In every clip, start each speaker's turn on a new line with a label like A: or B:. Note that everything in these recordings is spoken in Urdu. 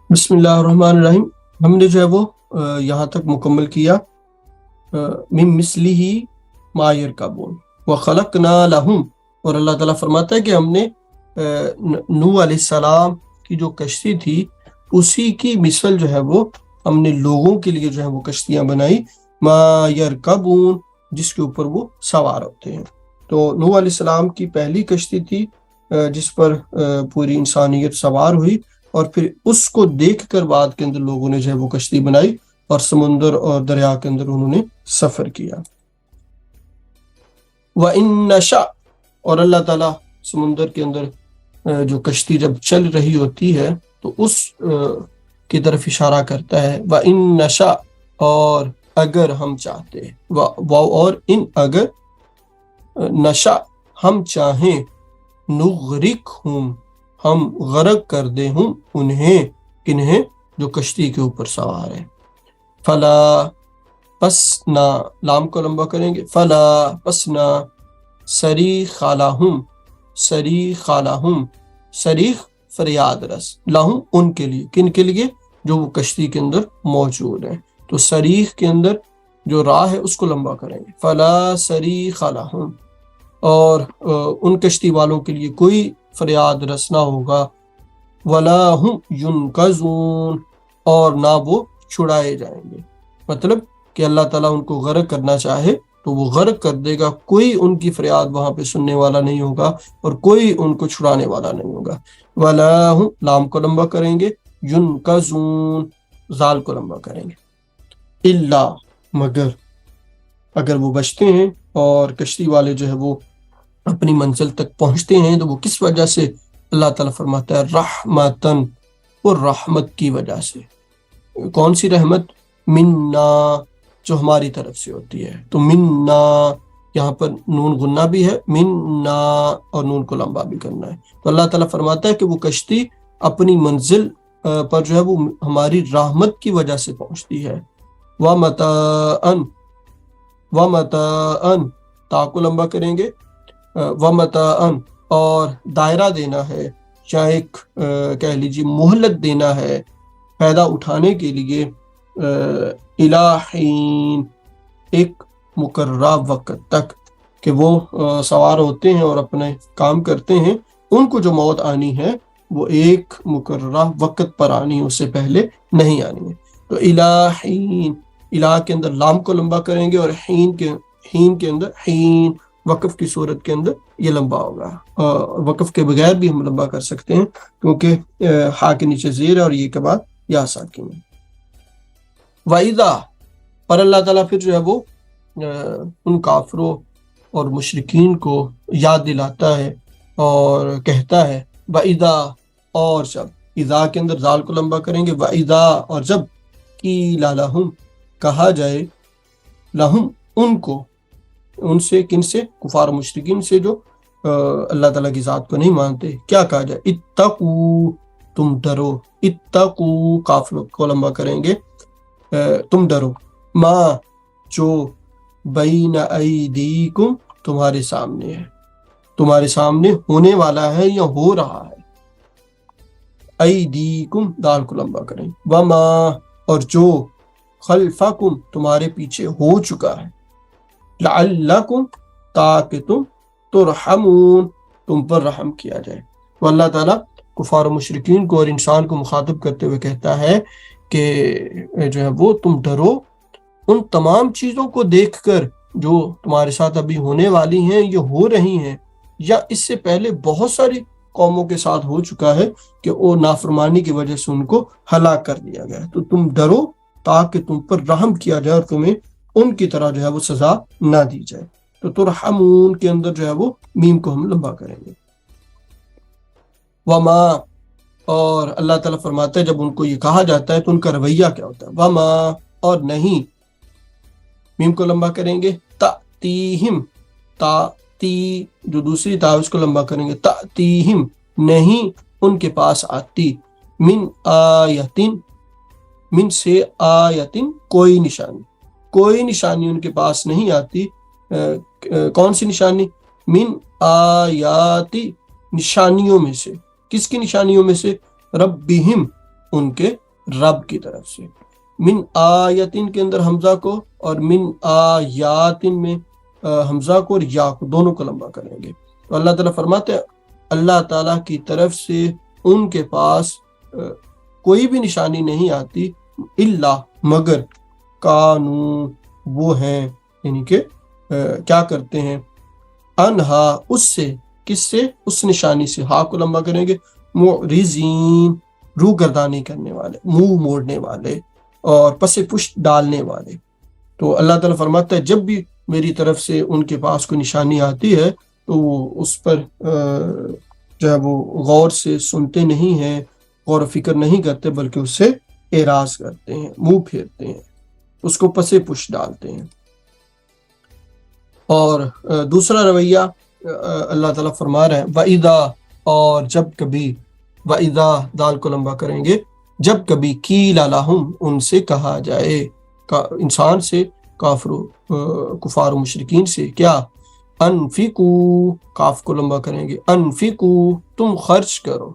A: بسم اللہ الرحمن الرحیم. ہم نے جو ہے وہ یہاں تک مکمل کیا من مثلہ ما یرکبون وخلقنا لہم. اور اللہ تعالیٰ فرماتا ہے کہ ہم نے نوح علیہ السلام کی جو کشتی تھی اسی کی مثل جو ہے وہ ہم نے لوگوں کے لیے جو ہے وہ کشتیاں بنائی ما یرکبون جس کے اوپر وہ سوار ہوتے ہیں. تو نوح علیہ السلام کی پہلی کشتی تھی جس پر پوری انسانیت سوار ہوئی، اور پھر اس کو دیکھ کر بعد کے اندر لوگوں نے جو ہے وہ کشتی بنائی اور سمندر اور دریا کے اندر انہوں نے سفر کیا. وَإِن نَشَأْ، اور اللہ تعالیٰ سمندر کے اندر جو کشتی جب چل رہی ہوتی ہے تو اس کی طرف اشارہ کرتا ہے. وَإِن نَشَأْ، اور اگر ہم چاہتے، اور ان اگر، نشا ہم چاہیں، نغرقہم ہم غرق کر دے ہوں انہیں، کنہیں، جو کشتی کے اوپر سوار ہے. فلا پس نہ، لام کو لمبا کریں گے، فلا پس نہ، صریخ لہم، صریخ لہم، صریخ فریاد رس، لہم ان کے لیے، کن کے لیے، جو وہ کشتی کے اندر موجود ہیں. تو صریخ کے اندر جو راہ ہے اس کو لمبا کریں گے، فلا صریخ لہم، اور ان کشتی والوں کے لیے کوئی فریاد رس نہ ہوگا. ولا ہم ینقذون، اور نہ وہ چھڑائے جائیں گے. مطلب کہ اللہ تعالیٰ ان کو غرق کرنا چاہے تو وہ غرق کر دے گا، کوئی ان کی فریاد وہاں پہ سننے والا نہیں ہوگا اور کوئی ان کو چھڑانے والا نہیں ہوگا. ولا ہم، لام کو لمبا کریں گے، ینقذون، زال کو لمبا کریں گے. الا، مگر، اگر وہ بچتے ہیں اور کشتی والے جو ہے وہ اپنی منزل تک پہنچتے ہیں تو وہ کس وجہ سے؟ اللہ تعالیٰ فرماتا ہے رحمتن، اور رحمت کی وجہ سے. کون سی رحمت؟ منا، جو ہماری طرف سے ہوتی ہے. تو منا یہاں پر نون غنہ بھی ہے، منا، اور نون کو لمبا بھی کرنا ہے. تو اللہ تعالیٰ فرماتا ہے کہ وہ کشتی اپنی منزل پر جو ہے وہ ہماری رحمت کی وجہ سے پہنچتی ہے. وَمَتَاءً، وَمَتَاءً، تا کو لمبا کریں گے، وَمَتَاءً، اور دائرہ دینا ہے، یا ایک کہہ لیجیے مہلت دینا ہے، فائدہ اٹھانے کے لیے، اِلیٰ حین، ایک مقررہ وقت تک، کہ وہ سوار ہوتے ہیں اور اپنے کام کرتے ہیں. ان کو جو موت آنی ہے وہ ایک مقررہ وقت پر آنی ہے، اس سے پہلے نہیں آنی ہے. تو اِلیٰ حین، اِلیٰ کے اندر لام کو لمبا کریں گے، اور حین کے اندر، حین وقف کی صورت کے اندر یہ لمبا ہوگا. وقف کے بغیر بھی ہم لمبا کر سکتے ہیں کیونکہ ہا کے نیچے زیر ہے اور یہ کے بعد یا ساکن ہے. وَإِذَا، پر اللہ تعالیٰ پھر جو ہے وہ ان کافروں اور مشرکین کو یاد دلاتا ہے اور کہتا ہے وَإِذَا، اور جب، اذا کے اندر زال کو لمبا کریں گے، وَإِذَا، اور جب، قِیلَ لَهُمْ، کہا جائے، لہم ان کو، ان سے، کن سے؟ کفار و مشرکین سے جو اللہ تعالیٰ کی ذات کو نہیں مانتے. کیا کہا جائے؟ اتقو، تم ڈرو، اتقو، کاف کو لمبا کریں گے، تم ڈرو، ما، جو، بین ایدیکم، تمہارے سامنے ہے، تمہارے سامنے ہونے والا ہے یا ہو رہا ہے. ایدیکم، دال کو لمبا کریں، وما، اور جو، خلفکم، تمہارے پیچھے ہو چکا ہے، لعلکم، تاکہ تم، ترحمون، تم پر رحم کیا جائے. تو اللہ تعالیٰ کفار و مشرکین کو اور انسان کو مخاطب کرتے ہوئے کہتا ہے کہ جو ہے وہ تم ڈرو ان تمام چیزوں کو دیکھ کر جو تمہارے ساتھ ابھی ہونے والی ہیں، یہ ہو رہی ہیں یا اس سے پہلے بہت ساری قوموں کے ساتھ ہو چکا ہے کہ وہ نافرمانی کی وجہ سے ان کو ہلاک کر دیا گیا. تو تم ڈرو تاکہ تم پر رحم کیا جائے اور تمہیں ان کی طرح جو ہے وہ سزا نہ دی جائے. تو ترحمون کے اندر جو ہے وہ میم کو ہم لمبا کریں گے. وما، اور اللہ تعالیٰ فرماتا ہے جب ان کو یہ کہا جاتا ہے تو ان کا رویہ کیا ہوتا ہے. وما، اور نہیں، میم کو لمبا کریں گے، تأتیہم، تاتی جو دوسری تا اس کو لمبا کریں گے، تأتیہم، نہیں ان کے پاس آتی، من آیتن، من سے آیتن، کوئی نشانی، کوئی نشانی ان کے پاس نہیں آتی. کون سی نشانی؟ من آیاتی، نشانیوں میں سے. کس کی نشانیوں میں سے؟ ربہم، ان کے رب کی طرف سے۔ من آیتن کے اندر حمزہ کو اور من آیاتن میں حمزہ کو اور یا کو دونوں کو لمبا کریں گے۔ تو اللہ تعالیٰ فرماتے ہیں اللہ تعالیٰ کی طرف سے ان کے پاس کوئی بھی نشانی نہیں آتی الا مگر کانو وہ ہیں، یعنی کہ کیا کرتے ہیں، انہا اس سے، کس سے، اس نشانی سے، ہا کو لمبا کریں گے، معرضین روح گردانی کرنے والے، منہ موڑنے والے اور پس پشت ڈالنے والے۔ تو اللہ تعالیٰ فرماتا ہے جب بھی میری طرف سے ان کے پاس کوئی نشانی آتی ہے تو وہ اس پر جو ہے وہ غور سے سنتے نہیں ہیں، غور و فکر نہیں کرتے، بلکہ اس سے اعراض کرتے ہیں، منہ پھیرتے ہیں، اس کو پس پشت ڈالتے ہیں۔ اور دوسرا رویہ اللہ تعالیٰ فرما رہے ہیں وَإِذَا، اور جب کبھی، وَإِذَا دال کو لمبا کریں گے، جب کبھی قیل لَهُم ان سے کہا جائے، انسان سے، کفار و مشرکین سے، کیا، انفقو کاف کو لمبا کریں گے، انفقو تم خرچ کرو،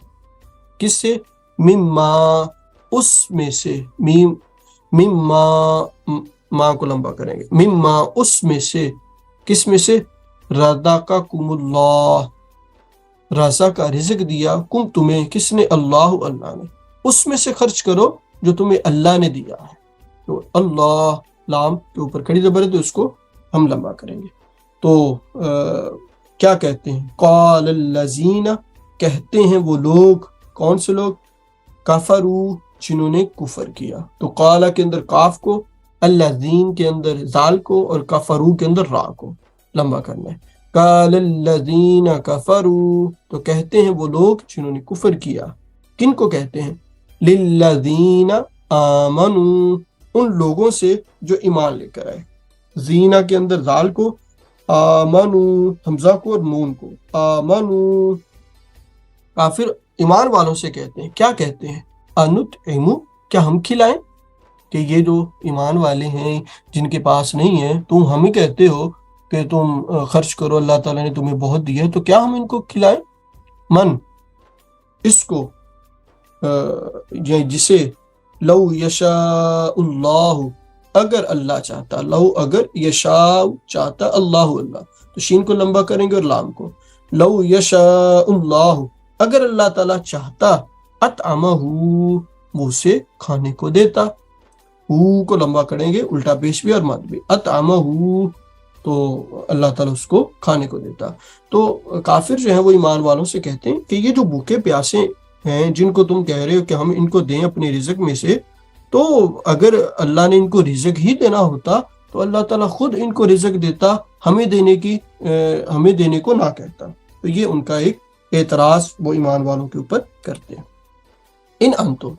A: کس سے، مما اس میں سے، مما ما کو لمبا کریں گے، مما اس میں سے، کس میں سے، رزقکم اللہ رزا کا رزق دیا، کم تمہیں، کس نے، اللہ اللہ نے، اس میں سے خرچ کرو جو تمہیں اللہ نے دیا ہے۔ تو اللہ لام کے اوپر کھڑی زبر ہے تو اس کو ہم لمبا کریں گے۔ تو کیا کہتے ہیں، قال الذین کہتے ہیں وہ لوگ، کون سے لوگ، کفرو جنہوں نے کفر کیا۔ تو قال کے اندر کاف کو، الذین کے اندر زال کو اور کفرو کے اندر را کو لمبا کرنا ہے۔ قال الذین کفروا تو کہتے ہیں وہ لوگ جنہوں نے کفر کیا، کن کو کہتے ہیں، للذین آمنوا ان لوگوں سے جو ایمان لے کر آئے، زینہ کے اندر زال کو، آمنوا حمزہ کو اور نون کو، آمنوا کافر ایمان والوں سے کہتے ہیں، کیا کہتے ہیں، انطعموا کیا ہم کھلائیں، کہ یہ جو ایمان والے ہیں جن کے پاس نہیں ہے، تم ہمیں کہتے ہو کہ تم خرچ کرو، اللہ تعالیٰ نے تمہیں بہت دیا ہے، تو کیا ہم ان کو کھلائیں، من اس کو جسے، لو یشاء اللہ اگر اللہ چاہتا، لو اگر، یشاء چاہتا، اللہ اللہ تو شین کو لمبا کریں گے اور لام کو، لو یشاء اللہ اگر اللہ تعالیٰ چاہتا، اطعمہ وہ اسے کھانے کو دیتا، ہو کو لمبا کریں گے، الٹا پیش بھی اور مد بھی، اطعمہ تو اللہ تعالیٰ اس کو کھانے کو دیتا۔ تو کافر جو ہیں وہ ایمان والوں سے کہتے ہیں کہ یہ جو بھوکے پیاسے ہیں جن کو تم کہہ رہے ہو کہ ہم ان کو دیں اپنے رزق میں سے، تو اگر اللہ نے ان کو رزق ہی دینا ہوتا تو اللہ تعالیٰ خود ان کو رزق دیتا، ہمیں دینے کو نہ کہتا۔ تو یہ ان کا ایک اعتراض وہ ایمان والوں کے اوپر کرتے ہیں۔ ان انتم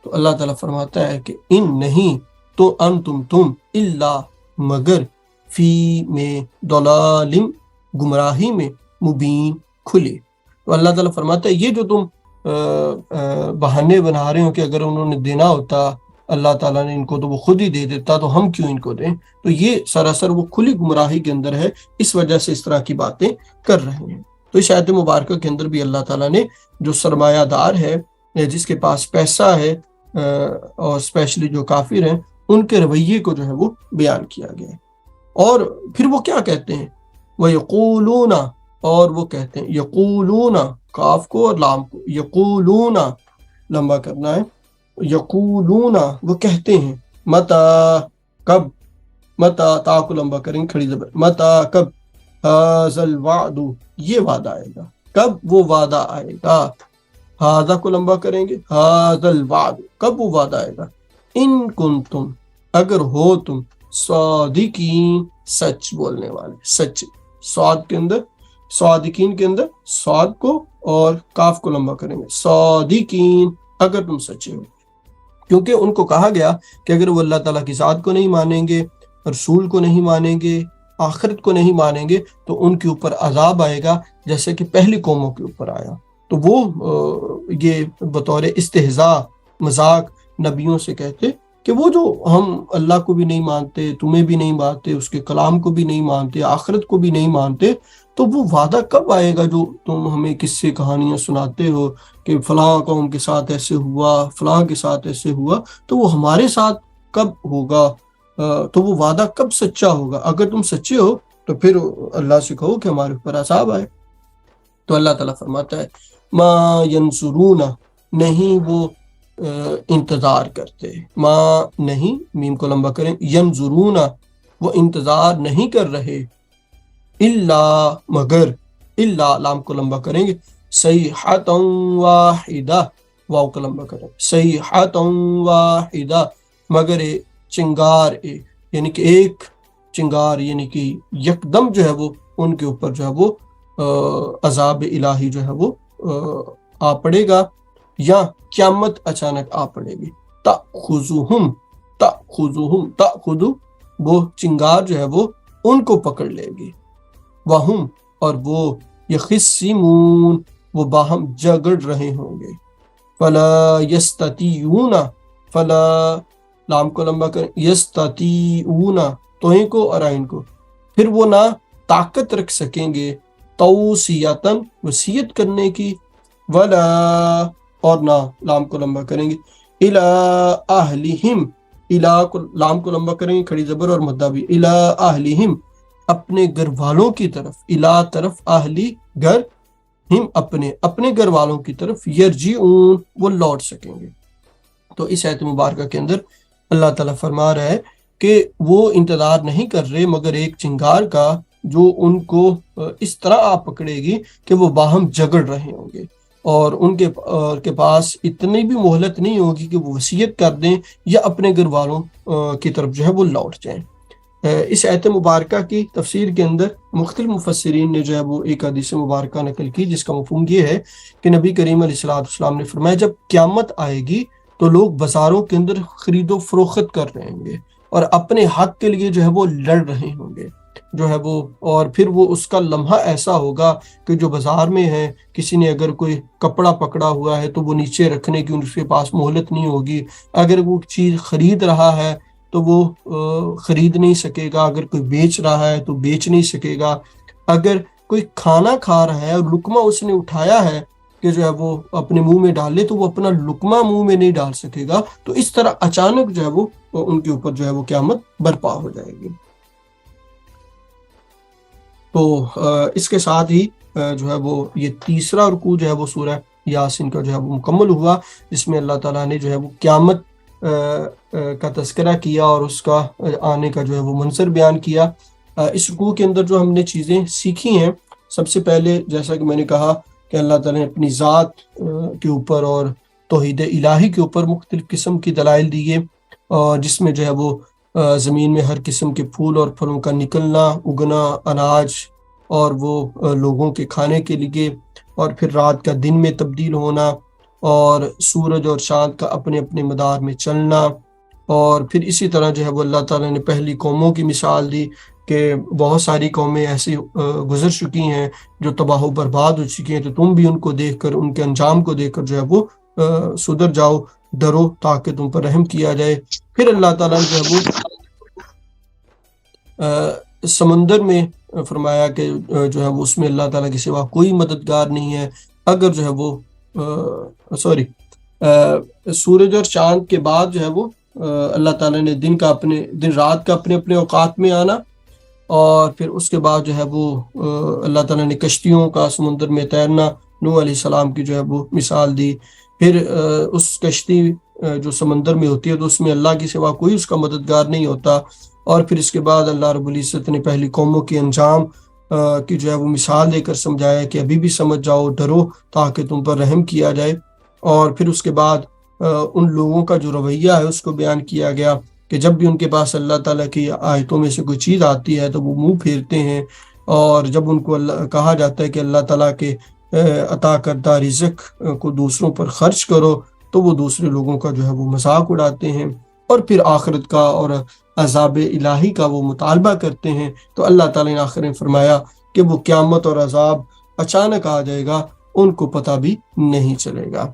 A: تو اللہ تعالیٰ فرماتا ہے کہ ان نہیں، تو انتم تم، الا مگر، فی میں، ضلال گمراہی میں، مبین کھلے۔ تو اللہ تعالیٰ فرماتا ہے یہ جو تم بہانے بنا رہے ہو کہ اگر انہوں نے دینا ہوتا اللہ تعالیٰ نے ان کو تو وہ خود ہی دے دیتا، تو ہم کیوں ان کو دیں، تو یہ سراسر وہ کھلی گمراہی کے اندر ہے، اس وجہ سے اس طرح کی باتیں کر رہے ہیں۔ تو اس آیت مبارکہ کے اندر بھی اللہ تعالیٰ نے جو سرمایہ دار ہے، جس کے پاس پیسہ ہے، اور اسپیشلی جو کافر ہیں، ان کے رویے کو جو ہے وہ بیان کیا گیا ہے۔ اور پھر وہ کیا کہتے ہیں، وَيَقُولُونَ اور وہ کہتے ہیں، یقولون کاف کو اور لام کو، یقولون لمبا کرنا ہے، یقولون وہ کہتے ہیں، متا کب، متا تا کو لمبا کریں کھڑی زبر، متا کب، ھذا الوعد یہ وعدہ آئے گا، کب وہ وعدہ آئے گا، ھذا کو لمبا کریں گے، ھذا الوعد کب وہ وعدہ آئے گا، ان کنتم اگر ہو تم، صادقین سچ بولنے والے، سچ، صاد کے اندر، صادقین کے اندر صاد کو اور کاف کو لمبا کریں گے، صادقین اگر تم سچے ہو، کیونکہ ان کو کہا گیا کہ اگر وہ اللہ تعالیٰ کی ذات کو نہیں مانیں گے، رسول کو نہیں مانیں گے، آخرت کو نہیں مانیں گے، تو ان کے اوپر عذاب آئے گا جیسے کہ پہلی قوموں کے اوپر آیا۔ تو وہ یہ بطور استہزاء، مذاق نبیوں سے کہتے کہ وہ جو ہم اللہ کو بھی نہیں مانتے، تمہیں بھی نہیں مانتے، اس کے کلام کو بھی نہیں مانتے، آخرت کو بھی نہیں مانتے، تو وہ وعدہ کب آئے گا جو تم ہمیں قصے کہانیاں سناتے ہو کہ فلاں قوم کے ساتھ ایسے ہوا، فلاں کے ساتھ ایسے ہوا، تو وہ ہمارے ساتھ کب ہوگا؟ تو وہ وعدہ کب سچا ہوگا؟ اگر تم سچے ہو تو پھر اللہ سے کہو کہ ہمارے اوپر عذاب آئے۔ تو اللہ تعالیٰ فرماتا ہے ما ینظرون، نہیں وہ انتظار کرتے، ما نہیں، میم کو لمبا کریں، ینظرون وہ انتظار نہیں کر رہے، الا مگر، الا لام کو لمبا کریں گے، صیحۃ واحدہ، واو کو لمبا کریں، صیحۃ واحدہ، مگر چنگار ایک، یعنی کہ ایک چنگار، یعنی کہ یکدم جو ہے وہ ان کے اوپر جو ہے وہ عذاب الہی جو ہے وہ آ پڑے گا، یا قیامت اچانک آ پڑے گی۔ تأخذہم، تأخذہم، تأخذ وہ چنگار جو ہے وہ ان کو پکڑ لے گی، وہم اور وہ یخصمون وہ باہم جگڑ رہے ہوں گے، فلا یستطیعون، فلا لام کو لمبا کریں، یستطیعون توہیں کو اور آئین کو، پھر وہ نہ طاقت رکھ سکیں گے توصیتاً وصیت کرنے کی، ولا اور نہ لام کو لمبا کریں گے الی اہلہم، الی کو لام کو لمبا کریں گے، کھڑی زبر اور مدہ بھی، الی اہلہم اپنے گھر والوں کی طرف، الی طرف، اہلی گھر، ہم اپنے گھر والوں کی طرف، یرجعون وہ لوٹ سکیں گے۔ تو اس آیت مبارکہ کے اندر اللہ تعالیٰ فرما رہا ہے کہ وہ انتظار نہیں کر رہے مگر ایک چنگار کا جو ان کو اس طرح آپ پکڑے گی کہ وہ باہم جگڑ رہے ہوں گے، اور ان کے پاس اتنی بھی مہلت نہیں ہوگی کہ وہ وصیت کر دیں یا اپنے گھر والوں کی طرف جو ہے وہ لوٹ جائیں۔ اس آیت مبارکہ کی تفسیر کے اندر مختلف مفسرین نے جو ہے وہ ایک حدیث مبارکہ نقل کی جس کا مفہوم یہ ہے کہ نبی کریم علیہ السلام نے فرمایا جب قیامت آئے گی تو لوگ بازاروں کے اندر خرید و فروخت کر رہے ہوں گے اور اپنے حق کے لیے جو ہے وہ لڑ رہے ہوں گے جو ہے وہ، اور پھر وہ اس کا لمحہ ایسا ہوگا کہ جو بازار میں ہے کسی نے اگر کوئی کپڑا پکڑا ہوا ہے تو وہ نیچے رکھنے کی اس کے پاس مہلت نہیں ہوگی، اگر وہ چیز خرید رہا ہے تو وہ خرید نہیں سکے گا، اگر کوئی بیچ رہا ہے تو بیچ نہیں سکے گا، اگر کوئی کھانا کھا رہا ہے اور لقمہ اس نے اٹھایا ہے کہ جو ہے وہ اپنے منہ میں ڈالے تو وہ اپنا لقمہ منہ میں نہیں ڈال سکے گا۔ تو اس طرح اچانک جو ہے وہ ان کے اوپر جو ہے وہ قیامت برپا ہو جائے گی۔ تو اس کے ساتھ ہی جو ہے وہ یہ تیسرا رکوع جو ہے وہ سورہ یاسین کا جو ہے وہ مکمل ہوا، جس میں اللہ تعالیٰ نے جو ہے وہ قیامت کا تذکرہ کیا اور اس کا آنے کا جو ہے وہ منظر بیان کیا۔ اس رکوع کے اندر جو ہم نے چیزیں سیکھی ہیں، سب سے پہلے جیسا کہ میں نے کہا کہ اللہ تعالیٰ نے اپنی ذات کے اوپر اور توحید الہی کے اوپر مختلف قسم کی دلائل دیے، جس میں جو ہے وہ زمین میں ہر قسم کے پھول اور پھلوں کا نکلنا، اگنا، اناج اور وہ لوگوں کے کھانے کے لیے، اور پھر رات کا دن میں تبدیل ہونا، اور سورج اور چاند کا اپنے اپنے مدار میں چلنا، اور پھر اسی طرح جو ہے وہ اللہ تعالیٰ نے پہلی قوموں کی مثال دی کہ بہت ساری قومیں ایسی گزر چکی ہیں جو تباہ و برباد ہو چکی ہیں، تو تم بھی ان کو دیکھ کر، ان کے انجام کو دیکھ کر جو ہے وہ سدھر جاؤ، ڈرو تاکہ تم پر رحم کیا جائے۔ پھر اللہ تعالیٰ نے جو ہے وہ سمندر میں فرمایا کہ جو ہے وہ اس میں اللہ تعالیٰ کے سوا کوئی مددگار نہیں ہے، اگر جو ہے وہ سورج اور چاند کے بعد جو ہے وہ اللہ تعالیٰ نے دن رات کا اپنے اپنے اوقات میں آنا، اور پھر اس کے بعد جو ہے وہ اللہ تعالیٰ نے کشتیوں کا سمندر میں تیرنا، نوح علیہ السلام کی جو ہے وہ مثال دی۔ پھر اس کشتی جو سمندر میں ہوتی ہے تو اس میں اللہ کے سوا کوئی اس کا مددگار نہیں ہوتا، اور پھر اس کے بعد اللہ رب العزت نے پہلی قوموں کے انجام کی جو ہے وہ مثال دے کر سمجھایا کہ ابھی بھی سمجھ جاؤ، ڈرو تاکہ تم پر رحم کیا جائے، اور پھر اس کے بعد ان لوگوں کا جو رویہ ہے اس کو بیان کیا گیا کہ جب بھی ان کے پاس اللہ تعالیٰ کی آیتوں میں سے کوئی چیز آتی ہے تو وہ منہ پھیرتے ہیں، اور جب ان کو کہا جاتا ہے کہ اللہ تعالیٰ کے عطا کردہ رزق کو دوسروں پر خرچ کرو تو وہ دوسرے لوگوں کا جو ہے وہ مذاق اڑاتے ہیں، اور پھر آخرت کا اور عذاب الہی کا وہ مطالبہ کرتے ہیں۔ تو اللہ تعالیٰ نے آخر میں فرمایا کہ وہ قیامت اور عذاب اچانک آ جائے گا، ان کو پتہ بھی نہیں چلے گا۔